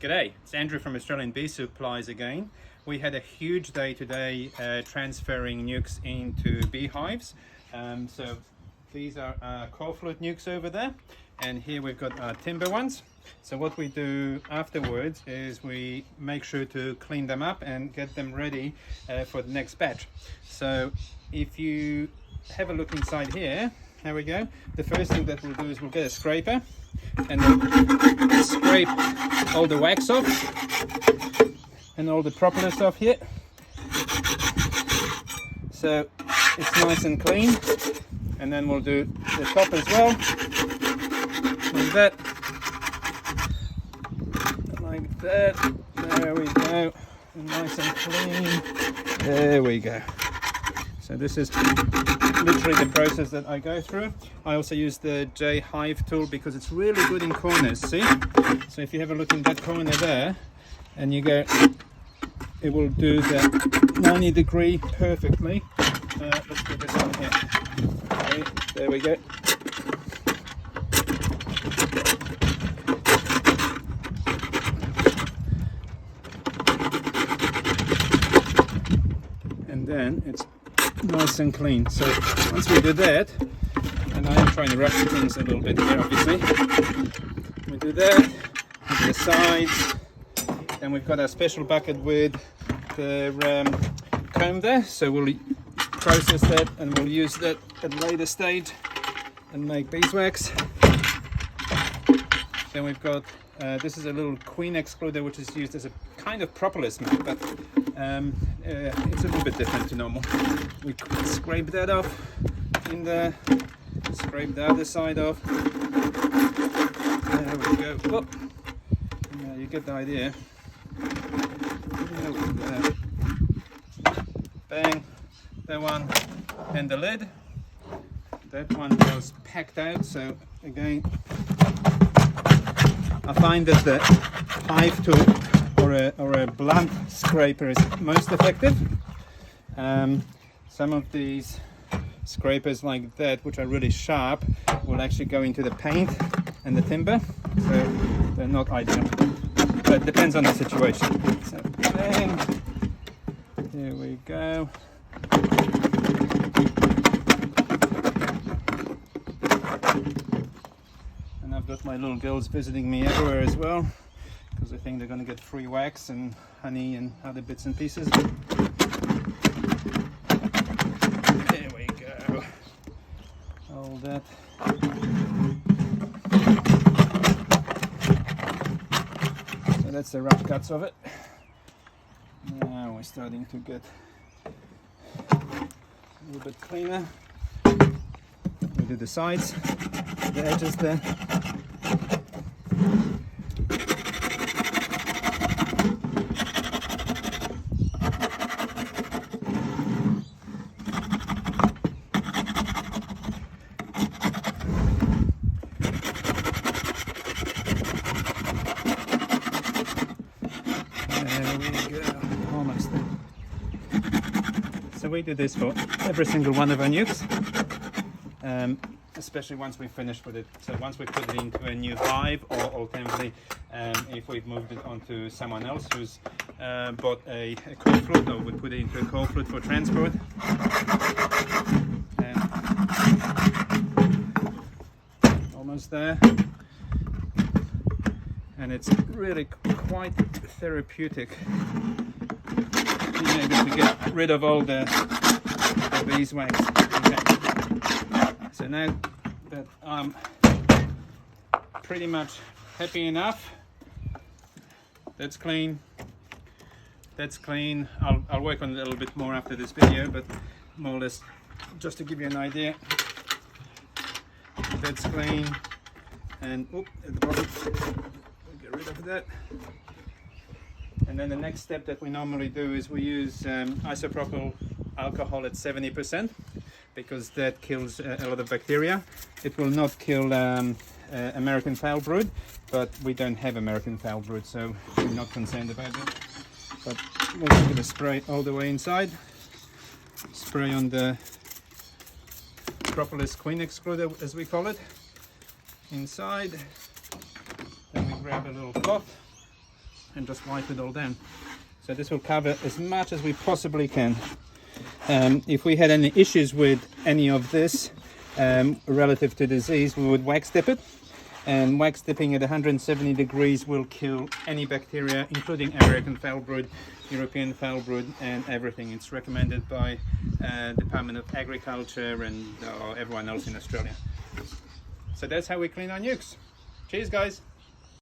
G'day, it's Andrew from Australian Beesupplies again. We had a huge day today transferring nucs into beehives. So these are our coal flute nucs over there, and here we've got our timber ones. So what we do afterwards is we make sure to clean them up and get them ready for the next batch. So if you have a look inside here, there we go. The first thing that we'll do is we'll get a scraper and then scrape all the wax off and all the propolis off here, so it's nice and clean. And then we'll do the top as well, like that, like that. There we go, nice and clean. There we go. So this is literally the process that I go through. I also use the J hive tool because it's really good in corners, see? So if you have a look in that corner there and you go, it will do the 90-degree perfectly. Let's do this one here. Okay, there we go. And then it's nice and clean. So once we do that, and I am trying to rush things a little bit here obviously, we do that on the sides. Then we've got our special bucket with the comb there, so we'll process that and we'll use that at a later stage and make beeswax. Then we've got this is a little queen excluder which is used as a kind of propolis mat, but it's a little bit different to normal. We scrape that off in there, scrape the other side off. There we go. Whoop. Yeah, you get the idea. Bang, that one, and the lid. That one was packed out, so again, I find that the hive tool or a blunt scraper is most effective. Some of these scrapers like that, which are really sharp, will actually go into the paint and the timber, so they're not ideal. But it depends on the situation. So bang, there we go. And I've got my little girls visiting me everywhere as well, because I think they're going to get free wax and honey and other bits and pieces. There we go. All that. So that's the rough cuts of it. Now we're starting to get a little bit cleaner. We do the sides, the edges there. So we do this for every single one of our nucs, especially once we finish with it. So once we put it into a new hive, or alternatively, if we've moved it onto someone else who's bought a coal flute, or we put it into a coal flute for transport. And almost there. And it's really quite therapeutic being able to get rid of all the beeswax. Okay. So now that I'm pretty much happy enough, that's clean, that's clean. I'll work on it a little bit more after this video, but more or less just to give you an idea, that's clean. And at the bottom, we'll get rid of that. And then the next step that we normally do is we use isopropyl alcohol at 70%, because that kills a lot of bacteria. It will not kill American foul brood, but we don't have American foul brood, so we're not concerned about it. But we're going to spray all the way inside. Spray on the propolis queen excluder, as we call it, inside. Then we grab a little cloth and just wipe it all down. So this will cover as much as we possibly can. If we had any issues with any of this relative to disease, we would wax dip it, and wax dipping at 170 degrees will kill any bacteria, including American foulbrood, European foulbrood, and everything. It's recommended by Department of Agriculture and everyone else in Australia. So that's how we clean our nukes. Cheers, guys.